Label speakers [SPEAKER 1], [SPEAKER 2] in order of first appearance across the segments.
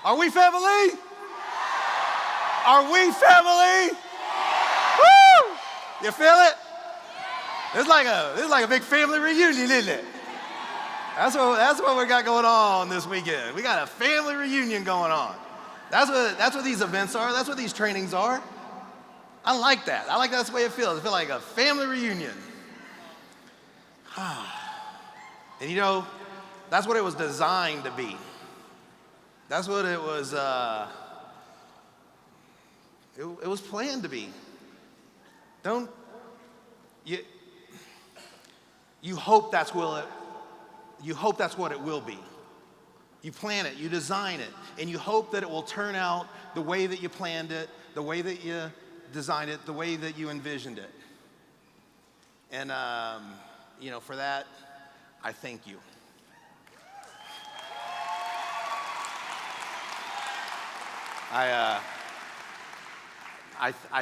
[SPEAKER 1] Are we family? Are we family? Woo! You feel it? It's like a big family reunion, isn't it? That's what we got going on this weekend. We got a family reunion going on. That's what these events are. That's what these trainings are. I like that. I like that's the way it feels. It feels like a family reunion. And you know, that's what it was designed to be. That's what it was. It was planned to be. Don't you? You hope that's what it will be. You plan it, you design it, and you hope that it will turn out the way that you planned it, the way that you designed it, the way that you envisioned it. And you know, for that, I thank you. I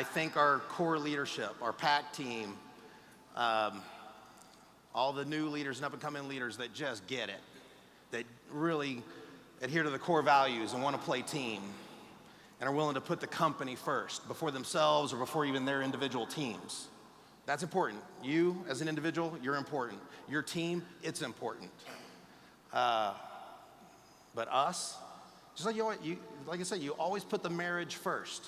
[SPEAKER 1] thank our core leadership, our PAC team, all the new leaders and up-and-coming leaders that just get it, that really adhere to the core values and want to play team and are willing to put the company first before themselves or before even their individual teams. That's important. You, as an individual, you're important. Your team, it's important. But us, just like like I said, you always put the marriage first.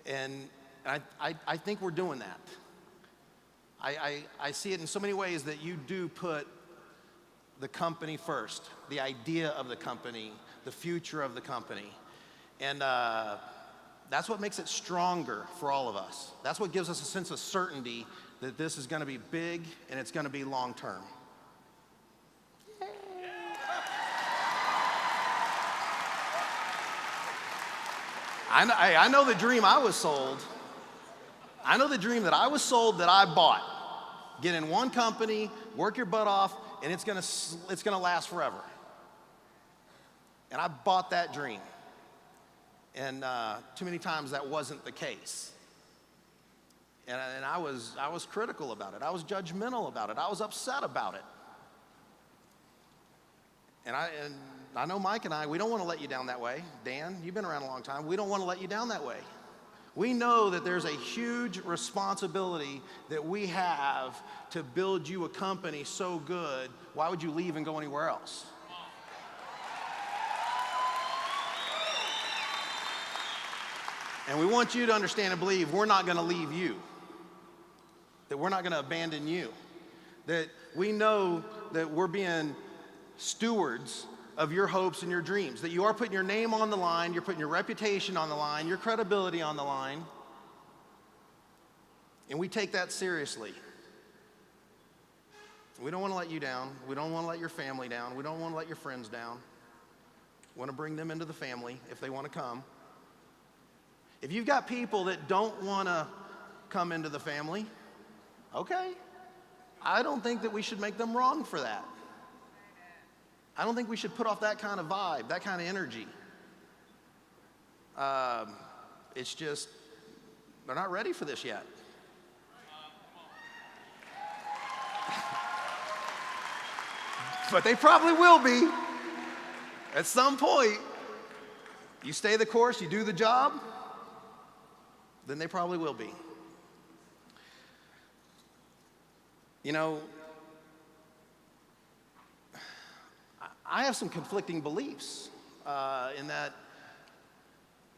[SPEAKER 1] And I think we're doing that. I see it in so many ways that you do put the company first, the idea of the company, the future of the company. And that's what makes it stronger for all of us. That's what gives us a sense of certainty that this is going to be big and it's going to be long term. I know the dream I was sold. I know the dream that I was sold, that I bought. Get in one company, work your butt off, and it's gonna last forever. And I bought that dream. And too many times that wasn't the case. And I was critical about it. I was judgmental about it. I was upset about it. And I know Mike and I, we don't want to let you down that way. Dan, you've been around a long time. We don't want to let you down that way. We know that there's a huge responsibility that we have to build you a company so good. Why would you leave and go anywhere else? And we want you to understand and believe we're not going to leave you, that we're not going to abandon you, that we know that we're being stewards of your hopes and your dreams, that you are putting your name on the line, you're putting your reputation on the line, your credibility on the line, and we take that seriously. We don't want to let you down. We don't want to let your family down. We don't want to let your friends down. We want to bring them into the family if they want to come. If you've got people that don't want to come into the family, okay. I don't think that we should make them wrong for that. I don't think we should put off that kind of vibe, that kind of energy. It's just, they're not ready for this yet. But they probably will be at some point. You stay the course, you do the job, then they probably will be. You know, I have some conflicting beliefs in that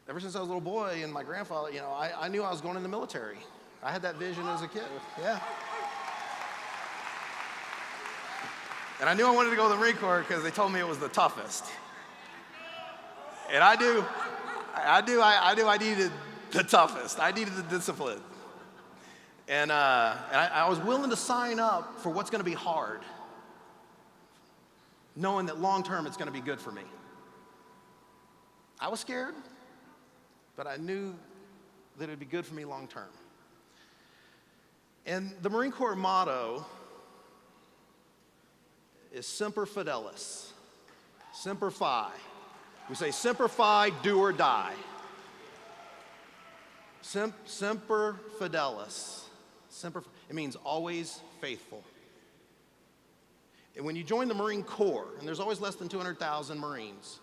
[SPEAKER 1] ever since I was a little boy and my grandfather, you know, I knew I was going in the military. I had that vision as a kid, yeah. And I knew I wanted to go to the Marine Corps because they told me it was the toughest. And I needed the toughest. I needed the discipline. And I was willing to sign up for what's going to be hard, knowing that long term it's going to be good for me. I was scared, but I knew that it would be good for me long term. And the Marine Corps motto is Semper Fidelis, Semper Fi. We say Semper Fi, do or die. Semper Fidelis. It means always faithful. And when you join the Marine Corps, and there's always less than 200,000 Marines,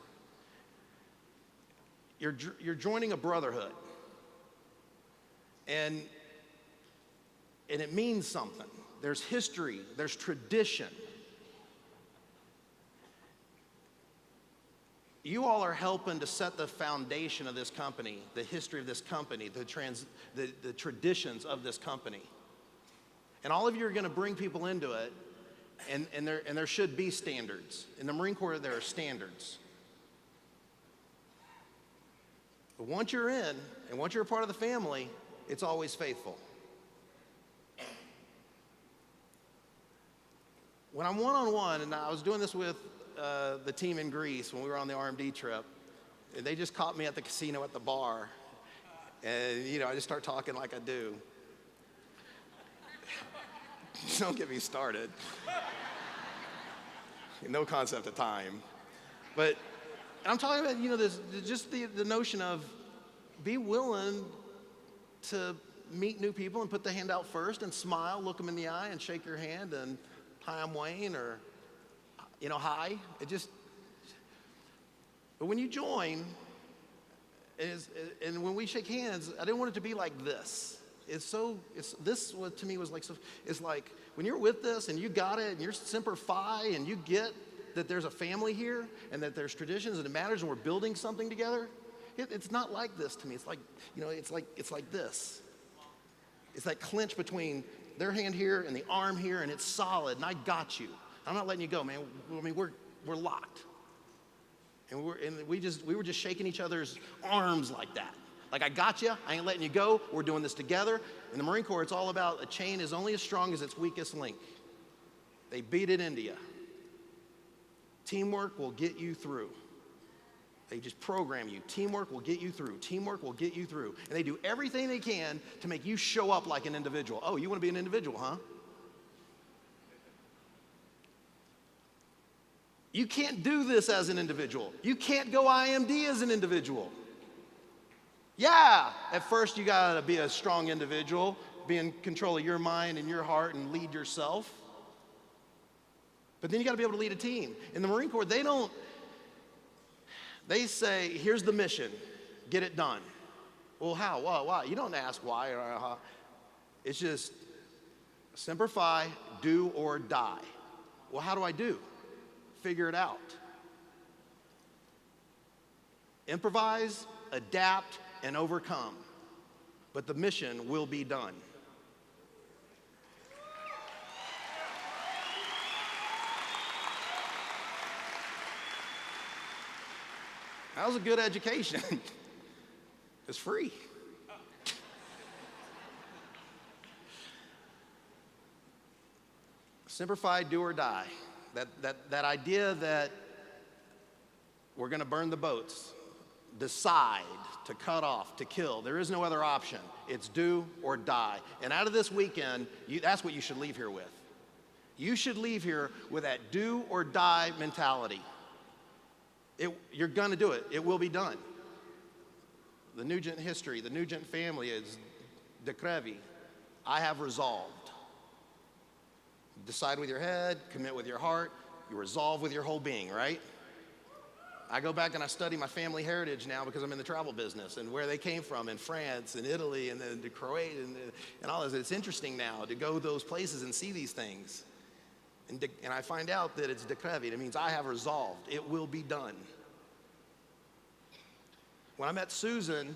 [SPEAKER 1] you're joining a brotherhood. And it means something. There's history, there's tradition. You all are helping to set the foundation of this company, the history of this company, the traditions of this company. And all of you are going to bring people into it, and there should be standards. In the Marine Corps, there are standards. But once you're in, and once you're a part of the family, it's always faithful. When I'm one-on-one, and I was doing this with the team in Greece when we were on the RMD trip, and they just caught me at the casino at the bar, and I just start talking like I do. Don't get me started. No concept of time. But I'm talking about, this, just the notion of be willing to meet new people and put the hand out first and smile, look them in the eye and shake your hand and, hi, I'm Wayne, or, hi. But when you join, and when we shake hands, I didn't want it to be like this. To me was like, it's like when you're with this and you got it and you're Semper Fi and you get that there's a family here and that there's traditions and it matters and we're building something together. It's not like this to me. It's like, it's like this. It's that clinch between their hand here and the arm here, and it's solid, and I got you. I'm not letting you go, man. I mean, we're locked. And we were just shaking each other's arms like that. Like, I got you, I ain't letting you go, we're doing this together. In the Marine Corps, it's all about a chain is only as strong as its weakest link. They beat it into you. Teamwork will get you through. They just program you. Teamwork will get you through. Teamwork will get you through. And they do everything they can to make you show up like an individual. Oh, you want to be an individual, huh? You can't do this as an individual. You can't go IMD as an individual. Yeah, at first you got to be a strong individual, be in control of your mind and your heart and lead yourself. But then you got to be able to lead a team. In the Marine Corps, they say, here's the mission, get it done. Well, how? Why? You don't ask why or how. It's just Semper Fi, do or die. Well, how do I do? Figure it out. Improvise, adapt, and overcome. But the mission will be done. That was a good education. It's free. Semper Fi, do or die. That idea that we're going to burn the boats, decide to cut off, to kill. There is no other option. It's do or die. And out of this weekend, that's what you should leave here with. You should leave here with that do or die mentality. You're going to do it. It will be done. The Nugent history, the Nugent family is decrevi. I have resolved. Decide with your head, commit with your heart, you resolve with your whole being, right? I go back and I study my family heritage now because I'm in the travel business and where they came from in France and Italy and then to Croatia and all this. It's interesting now to go those places and see these things. And I find out that it's decrevi. It means I have resolved. It will be done. When I met Susan,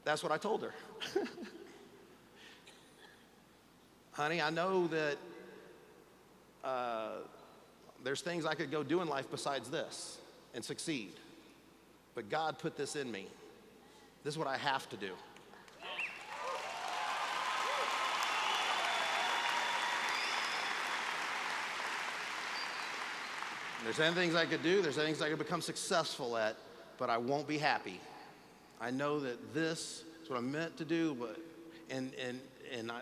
[SPEAKER 1] that's what I told her. Honey, I know that there's things I could go do in life besides this and succeed. But God put this in me. This is what I have to do. There's any things I could do, there's things I could become successful at, but I won't be happy. I know that this is what I'm meant to do, and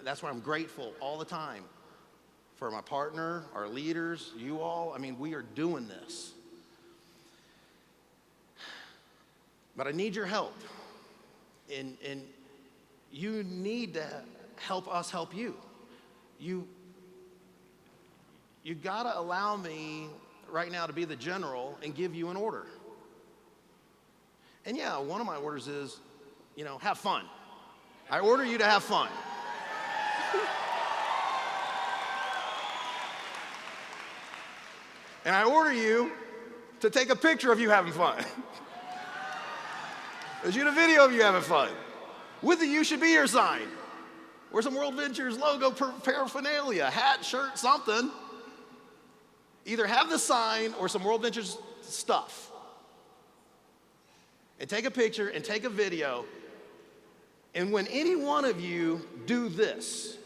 [SPEAKER 1] that's why I'm grateful all the time for my partner, our leaders, you all. I mean, we are doing this. But I need your help, and you need to help us help you. You gotta allow me right now to be the general and give you an order. And yeah, one of my orders is, have fun. I order you to have fun. And I order you to take a picture of you having fun. Shoot a video of you having fun. With the "You Should Be Here" sign. Or some WorldVentures logo paraphernalia, hat, shirt, something. Either have the sign or some WorldVentures stuff. And take a picture and take a video. And when any one of you do this,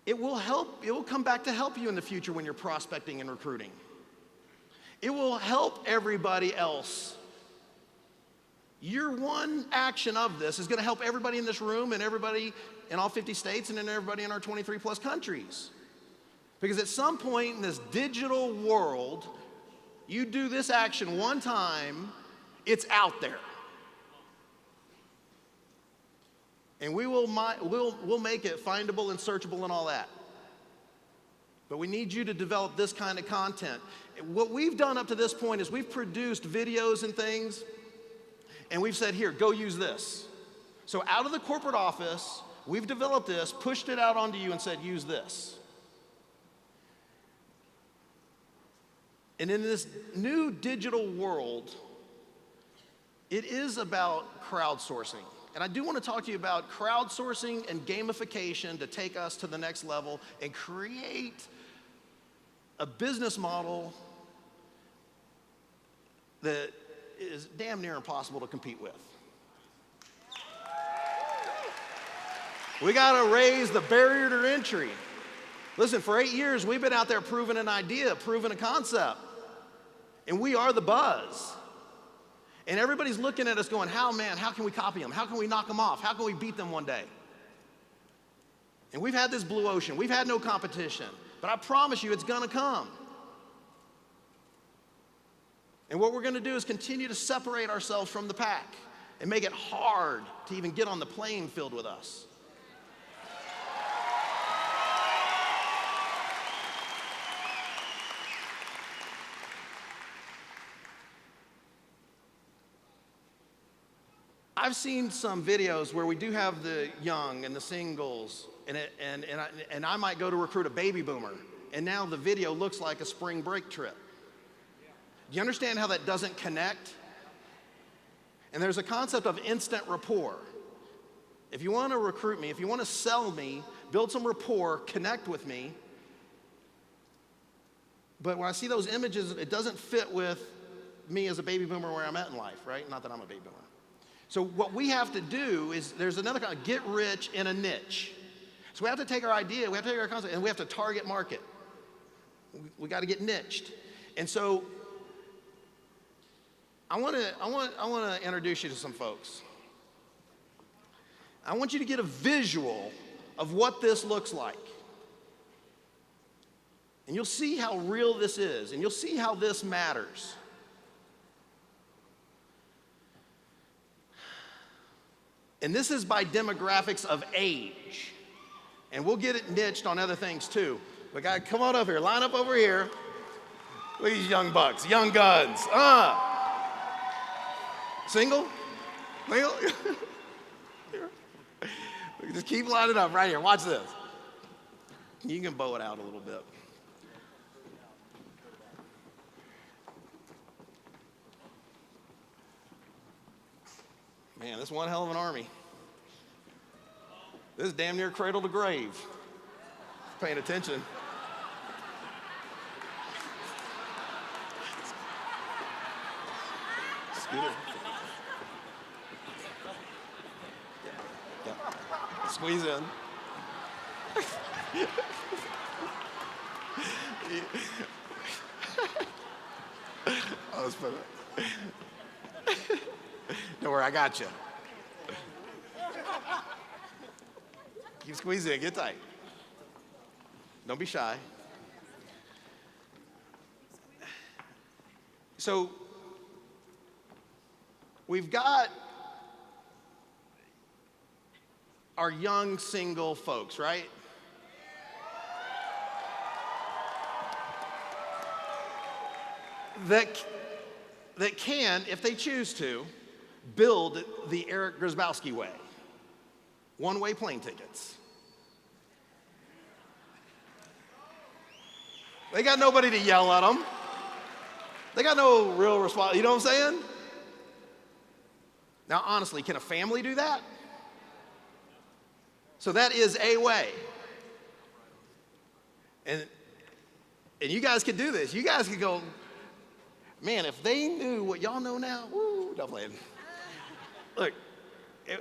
[SPEAKER 1] it will come back to help you in the future when you're prospecting and recruiting. It will help everybody else. Your one action of this is going to help everybody in this room and everybody in all 50 states and then everybody in our 23 plus countries. Because at some point in this digital world, you do this action one time, it's out there. And we'll make it findable and searchable and all that. But we need you to develop this kind of content. What we've done up to this point is we've produced videos and things, and we've said, here, go use this. So out of the corporate office, we've developed this, pushed it out onto you and said, use this. And in this new digital world, it is about crowdsourcing. And I do want to talk to you about crowdsourcing and gamification to take us to the next level and create a business model that is damn near impossible to compete with. We got to raise the barrier to entry. Listen, for 8 years, we've been out there proving an idea, proving a concept. And we are the buzz. And everybody's looking at us going, how can we copy them? How can we knock them off? How can we beat them one day? And we've had this blue ocean. We've had no competition. But I promise you, it's going to come. And what we're going to do is continue to separate ourselves from the pack and make it hard to even get on the playing field with us. I've seen some videos where we do have the young and the singles, and I might go to recruit a baby boomer, and now the video looks like a spring break trip. Do you understand how that doesn't connect? And there's a concept of instant rapport. If you want to recruit me, if you want to sell me, build some rapport, connect with me. But when I see those images, it doesn't fit with me as a baby boomer where I'm at in life, right? Not that I'm a baby boomer. So what we have to do is, there's another kind of get rich in a niche. So we have to take our idea, we have to take our concept, and we have to target market. We got to get niched. And so I want to introduce you to some folks. I want you to get a visual of what this looks like. And you'll see how real this is, and you'll see how this matters. And this is by demographics of age. And we'll get it niched on other things too. But guys, come on up here, line up over here. Look at these young bucks, young guns. Single? Single? Just keep lining up right here, watch this. You can bow it out a little bit. Man, this is one hell of an army. This is damn near cradle to grave. Paying attention. Scooter. Yeah. Squeeze in. Oh, that's funny. Don't worry, I got you. Keep squeezing, get tight. Don't be shy. So, we've got our young single folks, right? that can, if they choose to, build the Eric Grzybowski way. One-way plane tickets. They got nobody to yell at them. They got no real response. You know what I'm saying? Now, honestly, can a family do that? So that is a way. And you guys could do this. You guys could go, man, if they knew what y'all know now, woo, don't play it. Look,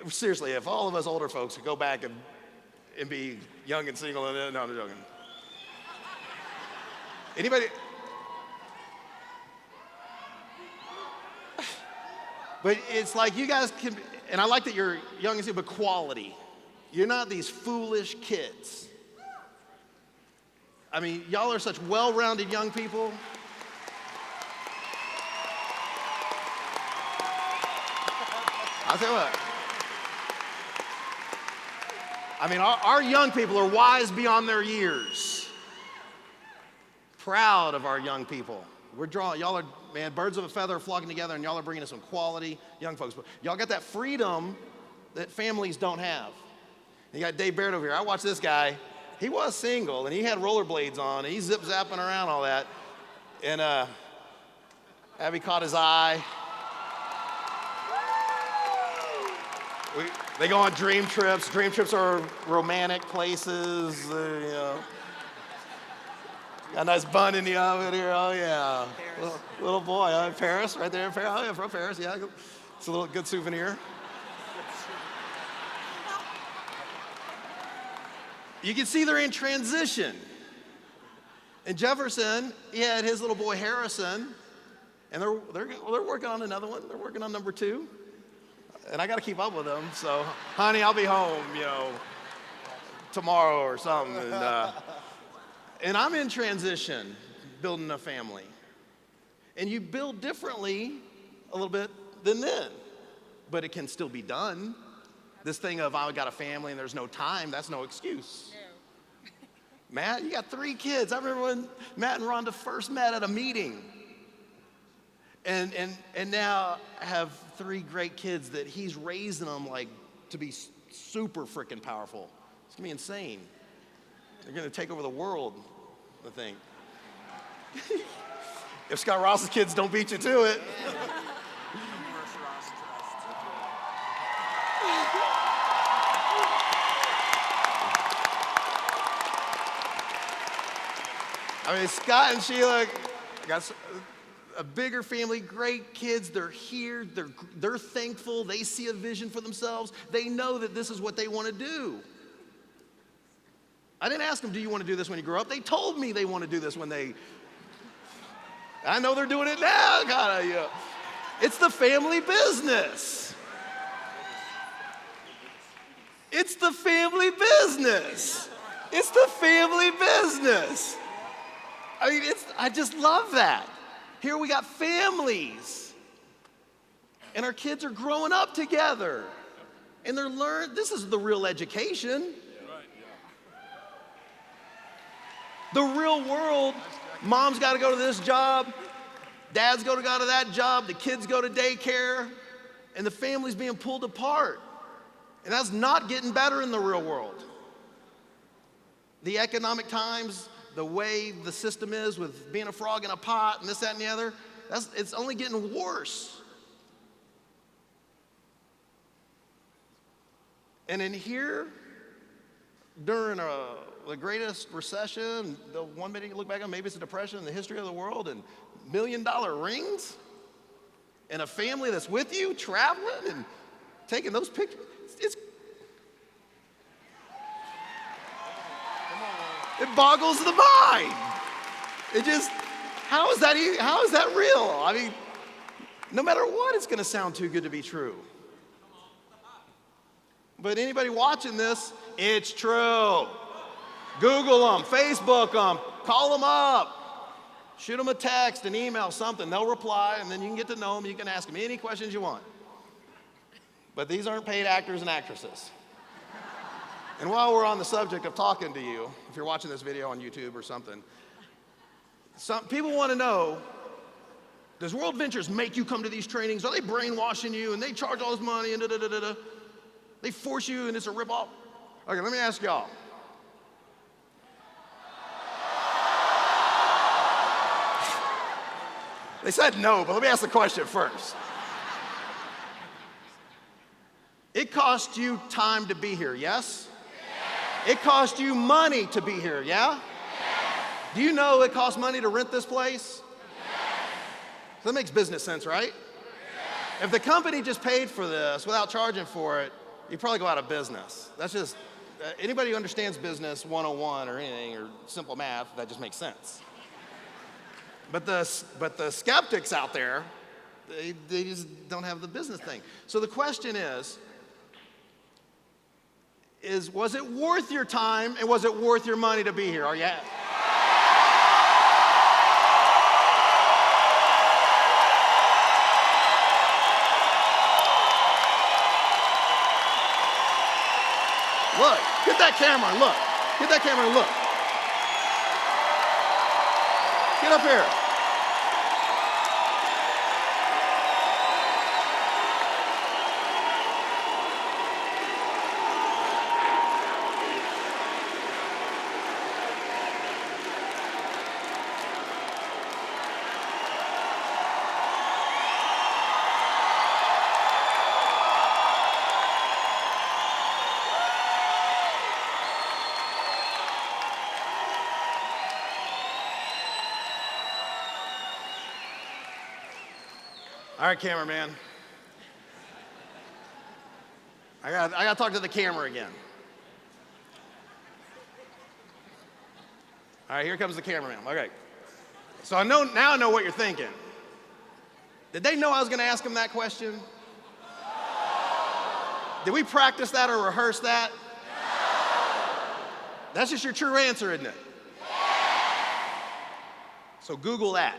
[SPEAKER 1] seriously, if all of us older folks could go back and be young and single, no, I'm joking. Anybody? But it's like you guys can, and I like that you're young and single, but quality. You're not these foolish kids. I mean, y'all are such well-rounded young people. I'll tell you what. I mean, our young people are wise beyond their years. Proud of our young people. We're drawing, y'all are, man, birds of a feather flocking together, and y'all are bringing us some quality young folks. But y'all got that freedom that families don't have. You got Dave Baird over here. I watched this guy. He was single, and he had rollerblades on, and he's zip-zapping around all that. And Abby caught his eye. They go on DreamTrips. DreamTrips are romantic places, you know. Got a nice bun in the oven here, oh yeah. Little boy, Paris, right there in Paris. Oh yeah, from Paris, yeah. It's a little good souvenir. You can see they're in transition. And Jefferson, he had his little boy Harrison, and they're working on another one. They're working on number 2. And I got to keep up with them. So, honey, I'll be home, you know, tomorrow or something. And I'm in transition, building a family. And you build differently a little bit than then, but it can still be done. This thing of I got a family and there's no time, that's no excuse. No. Matt, you got 3 kids. I remember when Matt and Rhonda first met at a meeting. And now have 3 great kids that he's raising them like to be super freaking powerful. It's gonna be insane. They're gonna take over the world, I think. If Scott Ross's kids don't beat you to it. I mean, Scott and Sheila got a bigger family, great kids. They're here. They're thankful. They see a vision for themselves. They know that this is what they want to do. I didn't ask them, do you want to do this when you grow up? They told me they want to do this when they, I know they're doing it now. God, yeah. It's the family business. It's the family business. It's the family business. I mean, I just love that. Here we got families, and our kids are growing up together, and they're learning. This is the real education. The real world, mom's got to go to this job, dad's got to go to that job, the kids go to daycare, and the family's being pulled apart. And that's not getting better in the real world. The economic times, the way the system is with being a frog in a pot and this, that, and the other, it's only getting worse. And in here, during the greatest recession, the one minute you look back on, maybe it's a depression in the history of the world, and $1 million rings, and a family that's with you, traveling and taking those pictures, it boggles the mind. It just, how is that real? I mean, no matter what, it's gonna sound too good to be true. But anybody watching this, it's true. Google them, Facebook them, call them up, shoot them a text, an email, something. They'll reply, and then you can get to know them. You can ask them any questions you want. But these aren't paid actors and actresses. And while we're on the subject of talking to you, if you're watching this video on YouTube or something, some people want to know, Does WorldVentures make you come to these trainings? Are they brainwashing you and they charge all this money and da-da-da-da-da? They force you and it's a ripoff? Okay, let me ask y'all. They said no, but let me ask the question first. It cost you time to be here, yes? It cost you money to be here, yeah? Do you know it costs money to rent this place? So that makes business sense, right? If the company just paid for this without charging for it, you'd probably go out of business. That's just, anybody who understands business 101 or anything, or simple math, that just makes sense. But the skeptics out there, they just don't have the business thing. So the question is, was it worth your time and was it worth your money to be here? Are you? Look, get that camera and look. Get that camera and look. Get up here. All right, cameraman. I got to talk to the camera again. All right, here comes the cameraman. Okay. So now I know what you're thinking. Did they know I was going to ask them that question? Did we practice that or rehearse that? That's just your true answer, isn't it? So Google that.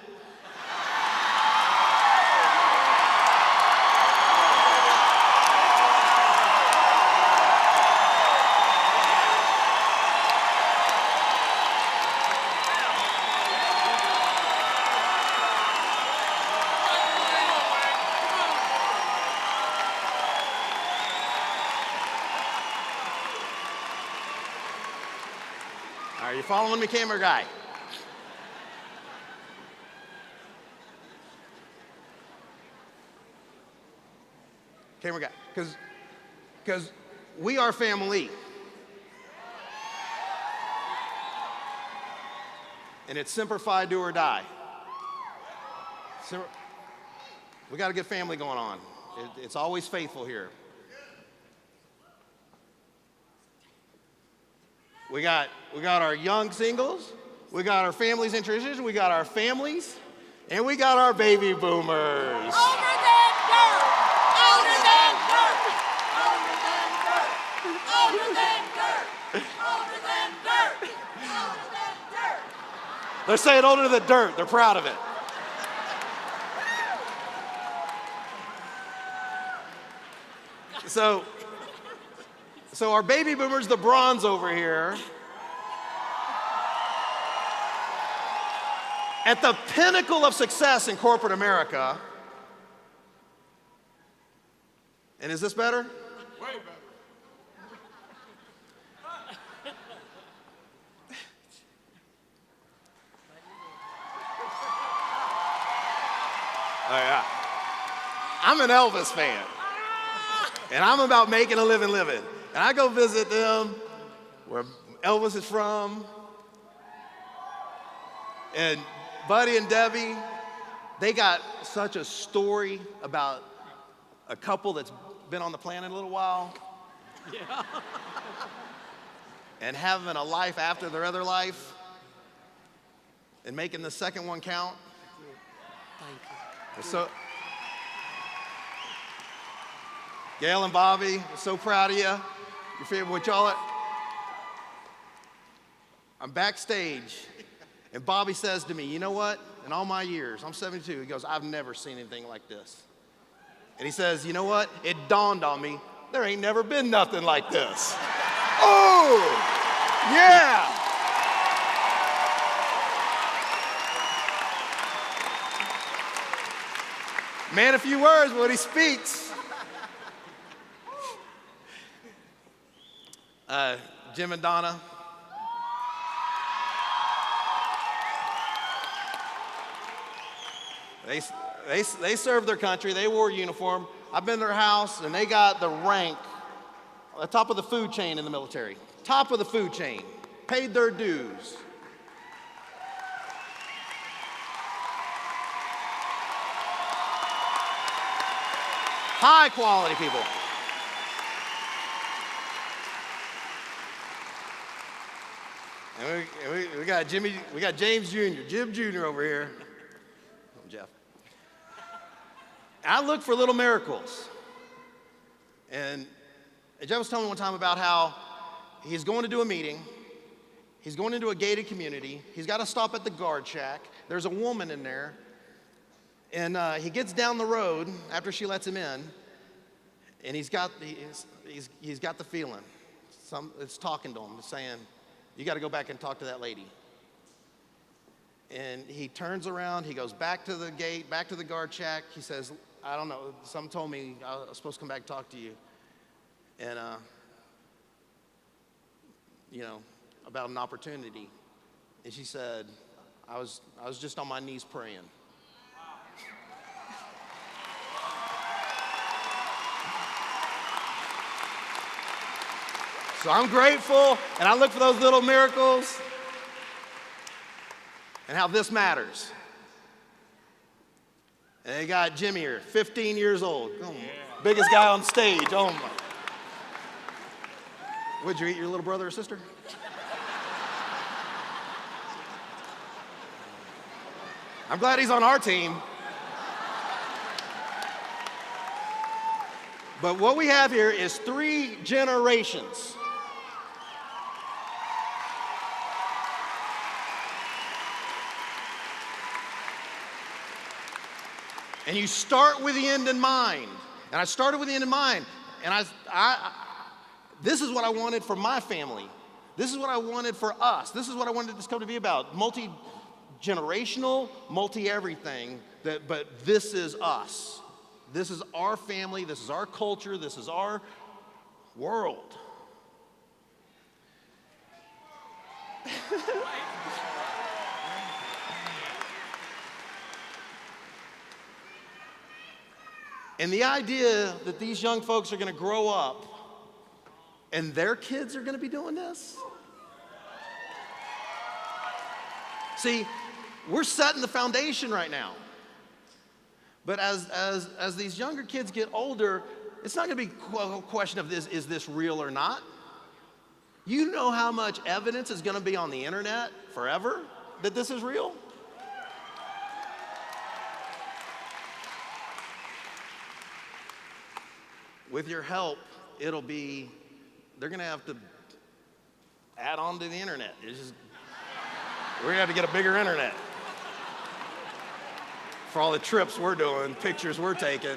[SPEAKER 1] Are you following me, camera guy? Camera guy, because we are family. And it's Semper Fi, do or die. We got to get family going on. It's always faithful here. We got our young singles, we got our families in transition, we got our families, and we got our baby boomers.
[SPEAKER 2] Older than dirt! Older than dirt! Older than dirt! Older than dirt! Older than dirt! Older than dirt!
[SPEAKER 1] They're saying older than dirt. They're proud of it. So our baby boomers, the bronze over here, at the pinnacle of success in corporate America. And is this better?
[SPEAKER 3] Way better.
[SPEAKER 1] Oh yeah. I'm an Elvis fan. And I'm about making a living. And I go visit them where Elvis is from. And Buddy and Debbie, they got such a story about a couple that's been on the planet a little while.
[SPEAKER 3] Yeah.
[SPEAKER 1] And having a life after their other life. And making the second one count.
[SPEAKER 3] Thank you.
[SPEAKER 1] So, Gail and Bobby, we're so proud of you. Your favorite, what y'all are. I'm backstage, and Bobby says to me, you know what? In all my years, I'm 72, he goes, I've never seen anything like this. And he says, you know what? It dawned on me, there ain't never been nothing like this. Oh, yeah. Man, a few words when he speaks. Jim and Donna. They served their country. They wore a uniform. I've been to their house, and they got the rank, the top of the food chain in the military. Top of the food chain. Paid their dues. High quality people. And we got James Jr., Jim Jr. over here. Oh, Jeff. I look for little miracles. And Jeff was telling me one time about how he's going to do a meeting. He's going into a gated community. He's got to stop at the guard shack. There's a woman in there. And he gets down the road after she lets him in. And he's got the feeling. It's talking to him, it's saying, you got to go back and talk to that lady. And he turns around, he goes back to the gate, back to the guard shack. He says, I don't know, someone told me I was supposed to come back and talk to you. And, about an opportunity. And she said, I was just on my knees praying. So I'm grateful, and I look for those little miracles and how this matters. And they got Jimmy here, 15 years old. Oh, biggest guy on stage. Oh my. Would you eat your little brother or sister? I'm glad he's on our team. But what we have here is 3 generations. And you start with the end in mind. And I started with the end in mind. And this is what I wanted for my family. This is what I wanted for us. This is what I wanted this company to be about. Multi-generational, multi-everything. But this is us. This is our family. This is our culture. This is our world. And the idea that these young folks are going to grow up and their kids are going to be doing this. See, we're setting the foundation right now. But as these younger kids get older, it's not going to be a question of is this real or not? You know how much evidence is going to be on the internet forever that this is real? With your help, they're going to have to add on to the internet. We're going to have to get a bigger internet for all the trips we're doing, pictures we're taking.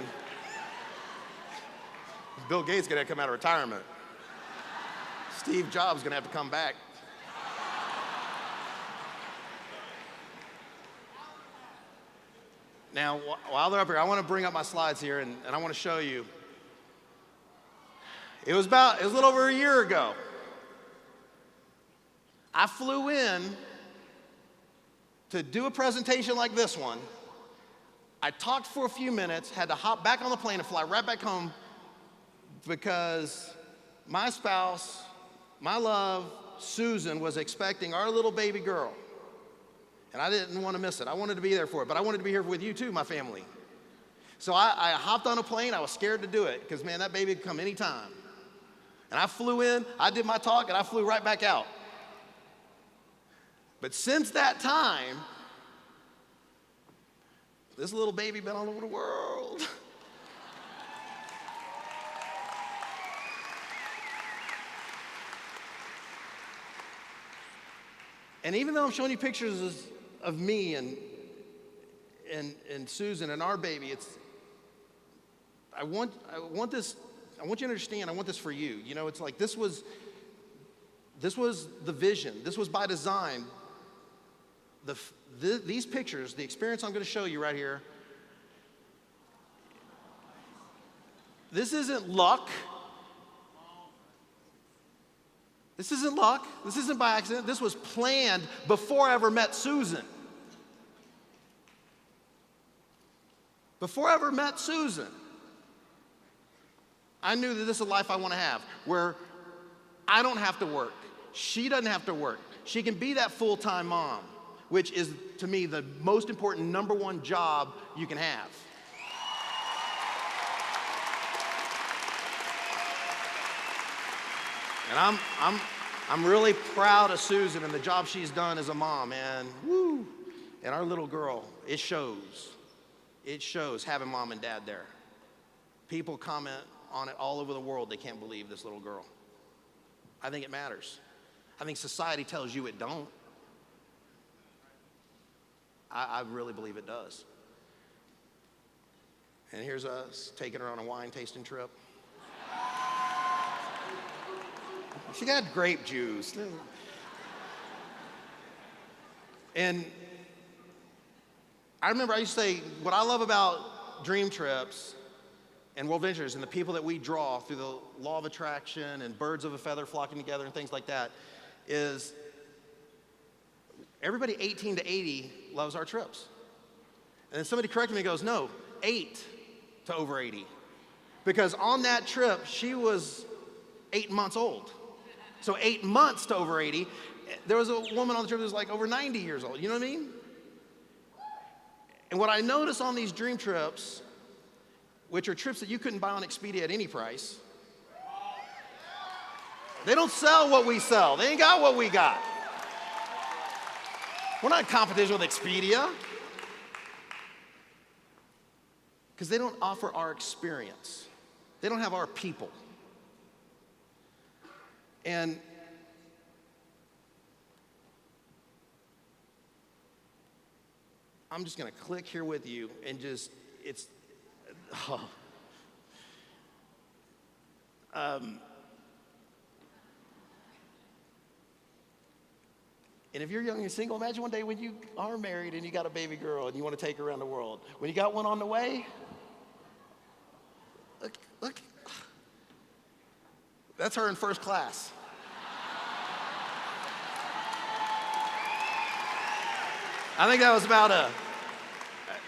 [SPEAKER 1] Bill Gates is going to have to come out of retirement. Steve Jobs is going to have to come back. Now, while they're up here, I want to bring up my slides here, and I want to show you. It was a little over a year ago. I flew in to do a presentation like this one. I talked for a few minutes, had to hop back on the plane and fly right back home because my spouse, my love, Susan, was expecting our little baby girl. And I didn't want to miss it. I wanted to be there for it, but I wanted to be here with you too, my family. So I hopped on a plane. I was scared to do it because, man, that baby could come anytime. And I flew in, I did my talk, and I flew right back out. But since that time, this little baby been all over the world. And even though I'm showing you pictures of me and Susan and our baby, I want you to understand, I want this for you. You know, it's like this was the vision. This was by design. These pictures, the experience I'm going to show you right here, This isn't luck. This isn't luck. This isn't by accident. This was planned before I ever met Susan. Before I ever met Susan, I knew that this is a life I want to have, where I don't have to work. She doesn't have to work. She can be that full-time mom, which is, to me, the most important #1 job you can have. And I'm really proud of Susan and the job she's done as a mom, and woo. And our little girl, it shows. It shows having mom and dad there. People comment on it all over the world. They can't believe this little girl. I think it matters. I think society tells you it don't. I really believe it does. And here's us taking her on a wine tasting trip. She got grape juice. And I remember I used to say, what I love about DreamTrips and WorldVentures and the people that we draw through the law of attraction and birds of a feather flocking together and things like that is everybody 18 to 80 loves our trips. And then somebody corrected me and goes, no, 8 to over 80. Because on that trip, she was 8 months old. So 8 months to over 80. There was a woman on the trip that was like over 90 years old. You know what I mean? And what I noticed on these dream trips, which are trips that you couldn't buy on Expedia at any price, they don't sell what we sell. They ain't got what we got. We're not in competition with Expedia. Because they don't offer our experience. They don't have our people. And I'm just going to click here with you and just, and if you're young and single, imagine one day when you are married and you got a baby girl and you want to take her around the world. When you got one on the way, look, that's her in first class. I think that was about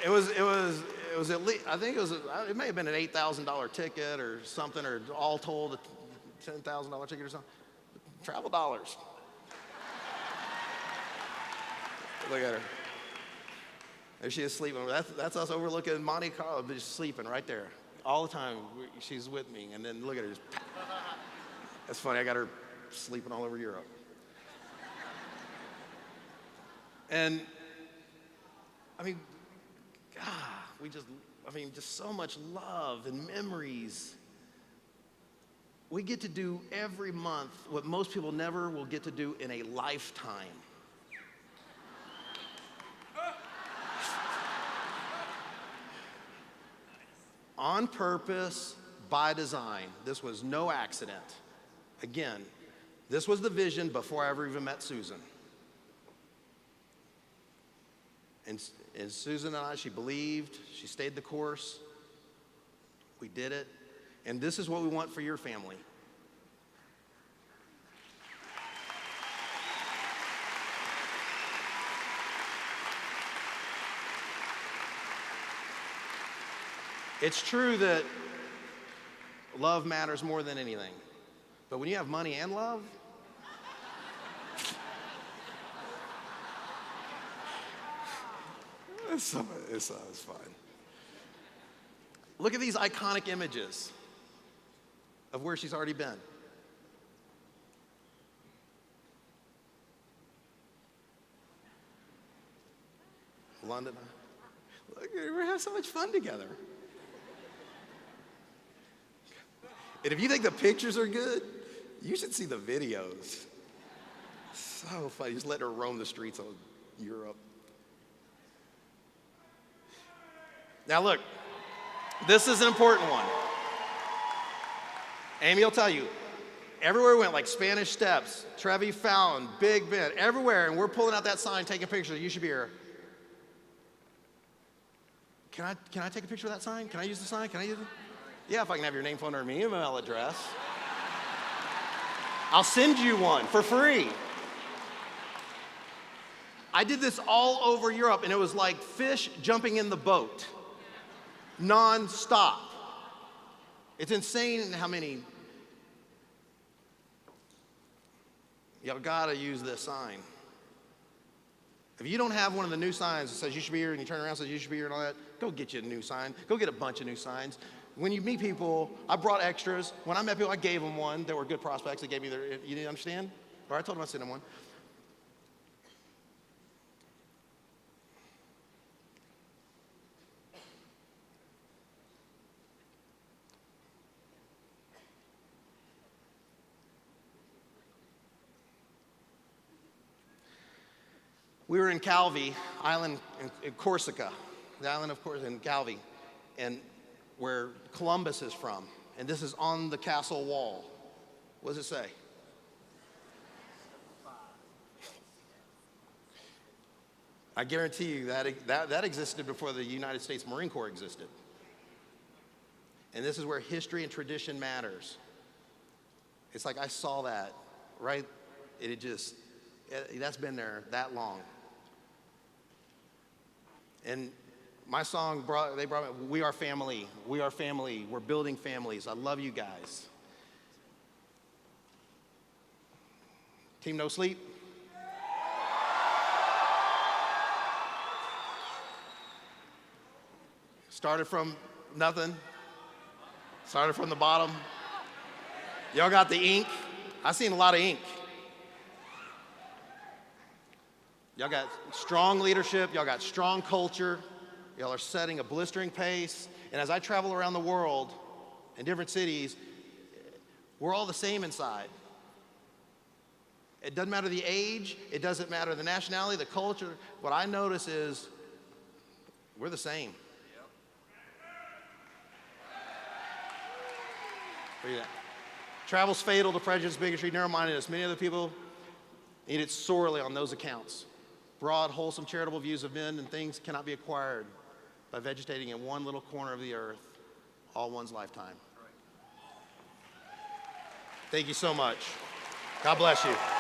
[SPEAKER 1] it was at least, I think it may have been an $8,000 ticket or something, or all told a $10,000 ticket or something. Travel dollars. Look at her. There she is sleeping. That's us overlooking Monte Carlo, just sleeping right there. All the time, she's with me. And then look at her. Just, that's funny, I got her sleeping all over Europe. And, I mean, God, just so much love and memories. We get to do every month what most people never will get to do in a lifetime. On purpose, by design. This was no accident. Again, this was the vision before I ever even met Susan. And Susan and I, she believed, she stayed the course. We did it. And this is what we want for your family. It's true that love matters more than anything. But when you have money and love, it's fine. Look at these iconic images of where she's already been. London. Look, we're having so much fun together. And if you think the pictures are good, you should see the videos. So funny, just let her roam the streets of Europe. Now look, this is an important one. Amy will tell you, everywhere we went, like Spanish Steps, Trevi Fountain, Big Ben, everywhere, and we're pulling out that sign, taking pictures, you should be here. Can I take a picture of that sign? Can I use the sign? Can I use it? Yeah, if I can have your name, phone, or email address. I'll send you one for free. I did this all over Europe, and it was like fish jumping in the boat, non-stop. It's insane how many. Y'all gotta use this sign. If you don't have one of the new signs that says you should be here, and you turn around and says you should be here and all that, go get you a new sign. Go get a bunch of new signs. When you meet people, I brought extras. When I met people, I gave them one. They were good prospects. They gave me their, you didn't understand? Or I told them I sent them one. We were in Calvi Island in Corsica, the island of Corsica in Calvi, and where Columbus is from. And this is on the castle wall. What does it say? I guarantee you that existed before the United States Marine Corps existed. And this is where history and tradition matters. It's like I saw that, right? That's been there that long. And my song they brought me, we are family, we're building families. I love you guys. Team No Sleep. Started from nothing, started from the bottom. Y'all got the ink. I've seen a lot of ink. Y'all got strong leadership, y'all got strong culture, y'all are setting a blistering pace. And as I travel around the world in different cities, we're all the same inside. It doesn't matter the age, it doesn't matter the nationality, the culture. What I notice is we're the same. Yep. Travel's fatal to prejudice, bigotry, narrow-mindedness. Many other people need it sorely on those accounts. Broad, wholesome, charitable views of men and things cannot be acquired by vegetating in one little corner of the earth all one's lifetime. Thank you so much. God bless you.